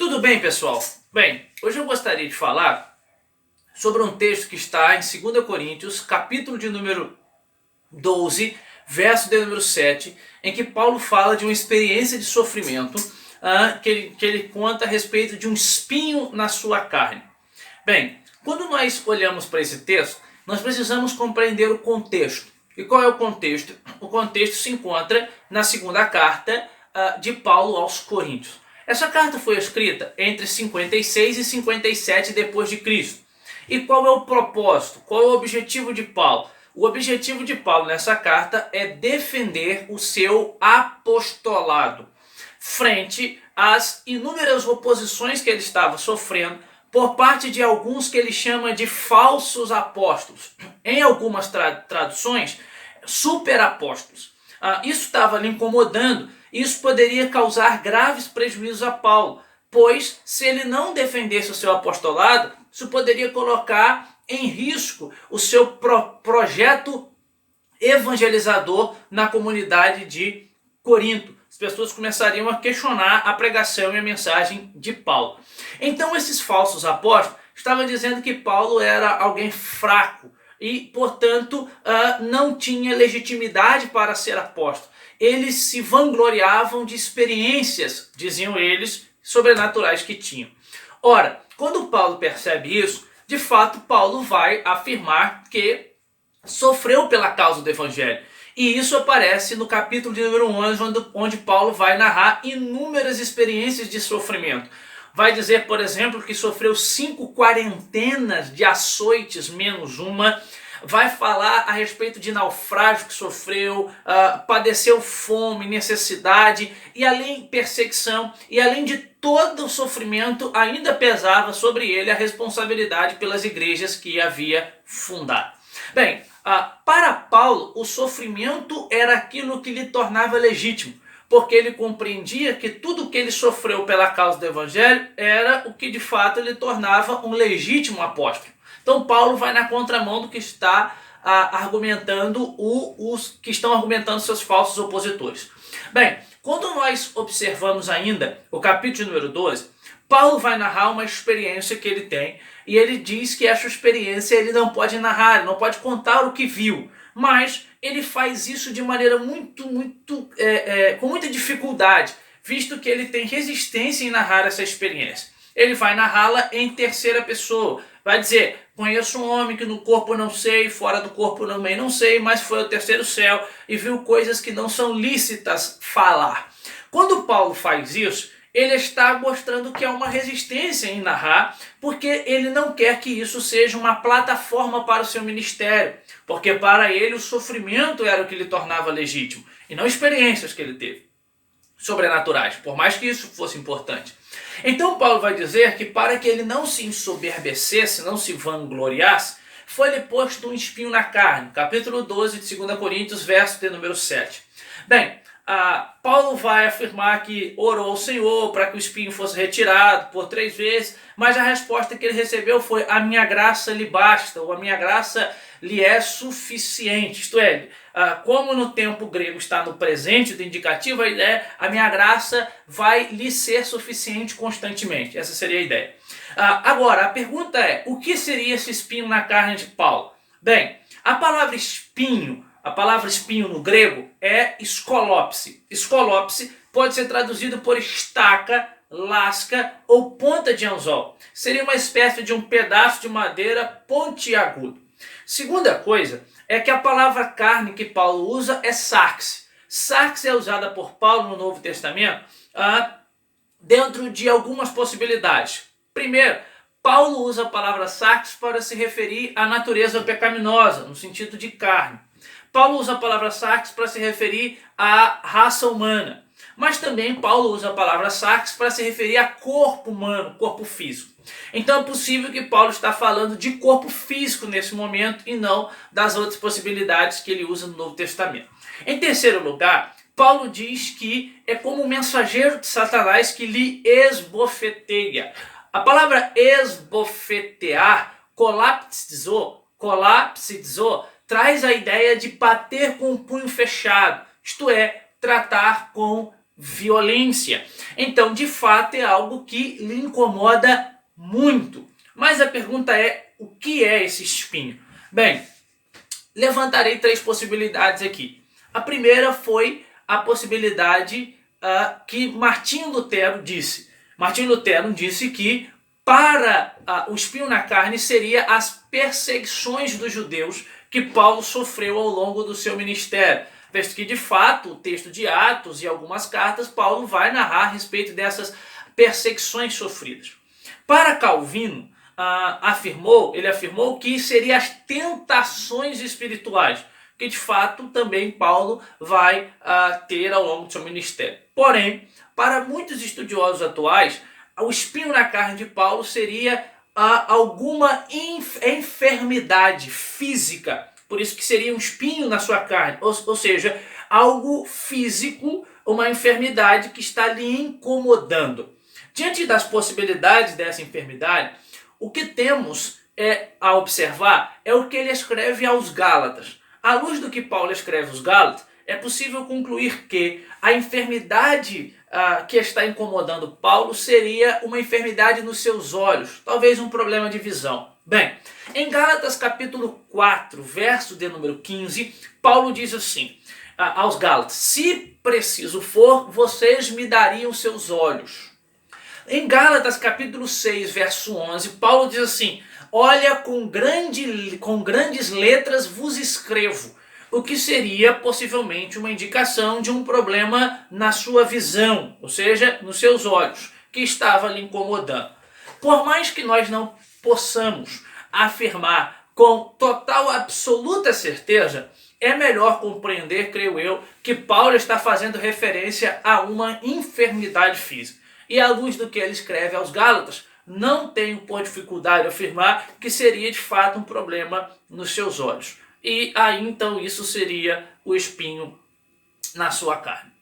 Tudo bem, pessoal? Bem, hoje eu gostaria de falar sobre um texto que está em 2 Coríntios, capítulo de número 12, verso de número 7, em que Paulo fala de uma experiência de sofrimento que ele conta a respeito de um espinho na sua carne. Bem, quando nós olhamos para esse texto, nós precisamos compreender o contexto. E qual é o contexto? O contexto se encontra na segunda carta de Paulo aos Coríntios. Essa carta foi escrita entre 56 e 57 depois de Cristo. E qual é o propósito? Qual é o objetivo de Paulo? O objetivo de Paulo nessa carta é defender o seu apostolado frente às inúmeras oposições que ele estava sofrendo por parte de alguns que ele chama de falsos apóstolos. Em algumas traduções, superapóstolos. Isso estava lhe incomodando. Isso poderia causar graves prejuízos a Paulo, pois se ele não defendesse o seu apostolado, isso poderia colocar em risco o seu projeto evangelizador na comunidade de Corinto. As pessoas começariam a questionar a pregação e a mensagem de Paulo. Então esses falsos apóstolos estavam dizendo que Paulo era alguém fraco e, portanto, não tinha legitimidade para ser apóstolo. Eles se vangloriavam de experiências, diziam eles, sobrenaturais que tinham. Ora, quando Paulo percebe isso, de fato Paulo vai afirmar que sofreu pela causa do evangelho. E isso aparece no capítulo de número 11, onde Paulo vai narrar inúmeras experiências de sofrimento. Vai dizer, por exemplo, que sofreu 5 quarentenas de açoites menos uma. Vai falar a respeito de naufrágio que sofreu, padeceu fome, necessidade e além perseguição, e além de todo o sofrimento, ainda pesava sobre ele a responsabilidade pelas igrejas que havia fundado. Bem, para Paulo, o sofrimento era aquilo que lhe tornava legítimo, porque ele compreendia que tudo que ele sofreu pela causa do evangelho era o que de fato lhe tornava um legítimo apóstolo. Então Paulo vai na contramão do que está argumentando os que estão argumentando seus falsos opositores. Bem, quando nós observamos ainda o capítulo número 12, Paulo vai narrar uma experiência que ele tem e ele diz que essa experiência ele não pode narrar, ele não pode contar o que viu, mas ele faz isso de maneira com muita dificuldade, visto que ele tem resistência em narrar essa experiência. Ele vai narrá-la em terceira pessoa. Vai dizer, conheço um homem que no corpo não sei, fora do corpo também não sei, mas foi ao terceiro céu e viu coisas que não são lícitas falar. Quando Paulo faz isso, ele está mostrando que há uma resistência em narrar, porque ele não quer que isso seja uma plataforma para o seu ministério, porque para ele o sofrimento era o que lhe tornava legítimo, e não experiências que ele teve sobrenaturais, por mais que isso fosse importante. Então Paulo vai dizer que para que ele não se ensoberbecesse, não se vangloriasse, foi-lhe posto um espinho na carne. Capítulo 12 de 2 Coríntios, verso de número 7. Bem, Paulo vai afirmar que orou ao Senhor para que o espinho fosse retirado por 3 vezes, mas a resposta que ele recebeu foi: a minha graça lhe basta, ou a minha graça lhe é suficiente. Isto é, como no tempo grego está no presente do indicativo, a ideia é: a minha graça vai lhe ser suficiente constantemente. Essa seria a ideia. Agora, a pergunta é: o que seria esse espinho na carne de Paulo? Bem, a palavra espinho no grego é escolopse. Escolopse pode ser traduzido por estaca, lasca ou ponta de anzol. Seria uma espécie de um pedaço de madeira pontiagudo. Segunda coisa é que a palavra carne que Paulo usa é sarx. Sarx é usada por Paulo no Novo Testamento dentro de algumas possibilidades. Primeiro, Paulo usa a palavra sarx para se referir à natureza pecaminosa, no sentido de carne. Paulo usa a palavra sarx para se referir à raça humana. Mas também Paulo usa a palavra sarx para se referir a corpo humano, corpo físico. Então é possível que Paulo está falando de corpo físico nesse momento e não das outras possibilidades que ele usa no Novo Testamento. Em terceiro lugar, Paulo diz que é como um mensageiro de Satanás que lhe esbofeteia. A palavra esbofetear, colapsizo, traz a ideia de bater com o punho fechado, isto é, tratar com violência. Então, de fato, é algo que lhe incomoda muito. Mas a pergunta é, o que é esse espinho? Bem, levantarei 3 possibilidades aqui. A primeira foi a possibilidade que Martinho Lutero disse. Martinho Lutero disse que para o espinho na carne seria as perseguições dos judeus que Paulo sofreu ao longo do seu ministério. Visto que, de fato, o texto de Atos e algumas cartas, Paulo vai narrar a respeito dessas perseguições sofridas. Para Calvino, ele afirmou que seriam as tentações espirituais, que de fato também Paulo vai ter ao longo do seu ministério. Porém, para muitos estudiosos atuais, o espinho na carne de Paulo seria alguma enfermidade física, por isso que seria um espinho na sua carne, ou seja, algo físico, uma enfermidade que está lhe incomodando. Diante das possibilidades dessa enfermidade, o que temos a observar é o que ele escreve aos Gálatas. À luz do que Paulo escreve aos Gálatas, é possível concluir que a enfermidade que está incomodando Paulo seria uma enfermidade nos seus olhos, talvez um problema de visão. Bem, em Gálatas capítulo 4, verso de número 15, Paulo diz assim aos Gálatas: se preciso for, vocês me dariam seus olhos. Em Gálatas capítulo 6, verso 11, Paulo diz assim: olha, com grandes letras vos escrevo, o que seria possivelmente uma indicação de um problema na sua visão, ou seja, nos seus olhos, que estava lhe incomodando. Por mais que nós não possamos afirmar com total, absoluta certeza, é melhor compreender, creio eu, que Paulo está fazendo referência a uma enfermidade física. E à luz do que ele escreve aos Gálatas, não tenho por dificuldade afirmar que seria de fato um problema nos seus olhos. E aí então isso seria o espinho na sua carne.